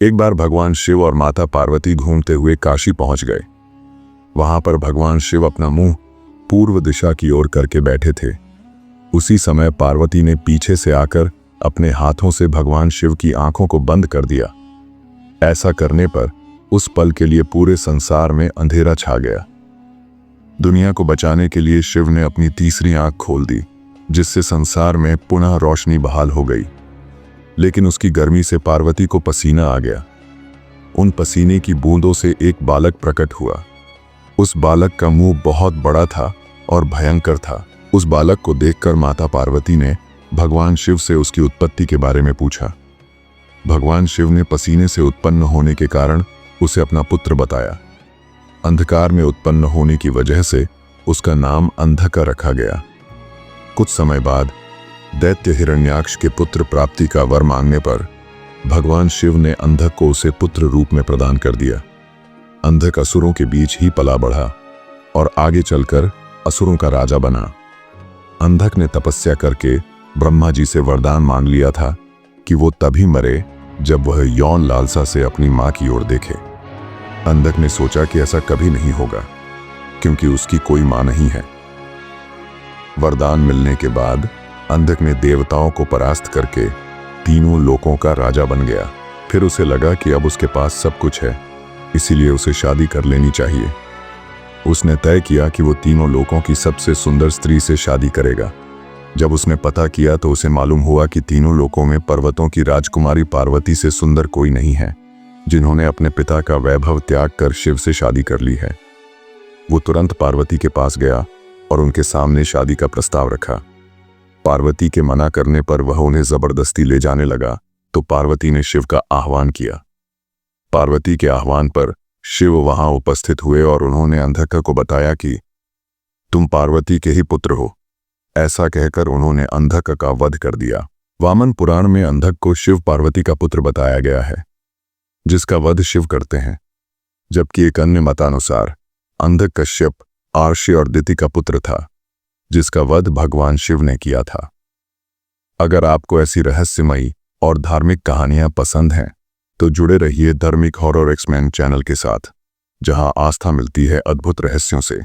एक बार भगवान शिव और माता पार्वती घूमते हुए काशी पहुंच गए। वहां पर भगवान शिव अपना मुंह पूर्व दिशा की ओर करके बैठे थे। उसी समय पार्वती ने पीछे से आकर अपने हाथों से भगवान शिव की आंखों को बंद कर दिया। ऐसा करने पर उस पल के लिए पूरे संसार में अंधेरा छा गया। दुनिया को बचाने के लिए शिव ने अपनी तीसरी आंख खोल दी, जिससे संसार में पुनः रोशनी बहाल हो गई। लेकिन उसकी गर्मी से पार्वती को पसीना आ गया। उन पसीने की बूंदों से एक बालक प्रकट हुआ। उस बालक का मुंह बहुत बड़ा था और भयंकर था। उस बालक को देखकर माता पार्वती ने भगवान शिव से उसकी उत्पत्ति के बारे में पूछा। भगवान शिव ने पसीने से उत्पन्न होने के कारण उसे अपना पुत्र बताया। अंधकार में उत्पन्न होने की वजह से उसका नाम अंधका रखा गया। कुछ समय बाद दैत्य हिरण्याक्ष के पुत्र प्राप्ति का वर मांगने पर भगवान शिव ने अंधक को उसे पुत्र रूप में प्रदान कर दिया। अंधक असुरों के बीच ही पला बढ़ा और आगे चलकर असुरों का राजा बना। अंधक ने तपस्या करके ब्रह्मा जी से वरदान मांग लिया था कि वो तभी मरे जब वह यौन लालसा से अपनी मां की ओर देखे। अंधक ने सोचा कि ऐसा कभी नहीं होगा क्योंकि उसकी कोई मां नहीं है। वरदान मिलने के बाद अंधक ने देवताओं को परास्त करके तीनों लोकों का राजा बन गया। फिर उसे लगा कि अब उसके पास सब कुछ है, इसीलिए उसे शादी कर लेनी चाहिए। उसने तय किया कि वो तीनों लोकों की सबसे सुंदर स्त्री से शादी करेगा। जब उसने पता किया तो उसे मालूम हुआ कि तीनों लोकों में पर्वतों की राजकुमारी पार्वती से सुंदर कोई नहीं है, जिन्होंने अपने पिता का वैभव त्याग कर शिव से शादी कर ली है। वो तुरंत पार्वती के पास गया और उनके सामने शादी का प्रस्ताव रखा। पार्वती के मना करने पर वह उन्हें जबरदस्ती ले जाने लगा तो पार्वती ने शिव का आह्वान किया। पार्वती के आह्वान पर शिव वहां उपस्थित हुए और उन्होंने अंधका को बताया कि तुम पार्वती के ही पुत्र हो। ऐसा कहकर उन्होंने अंधक का वध कर दिया। वामन पुराण में अंधक को शिव पार्वती का पुत्र बताया गया है, जिसका वध शिव करते हैं। जबकि एक अन्य मतानुसार अंधक कश्यप, आर्षि और दिति का पुत्र था, जिसका वध भगवान शिव ने किया था। अगर आपको ऐसी रहस्यमयी और धार्मिक कहानियां पसंद हैं तो जुड़े रहिए धार्मिक हॉरर एक्समैन चैनल के साथ, जहां आस्था मिलती है अद्भुत रहस्यों से।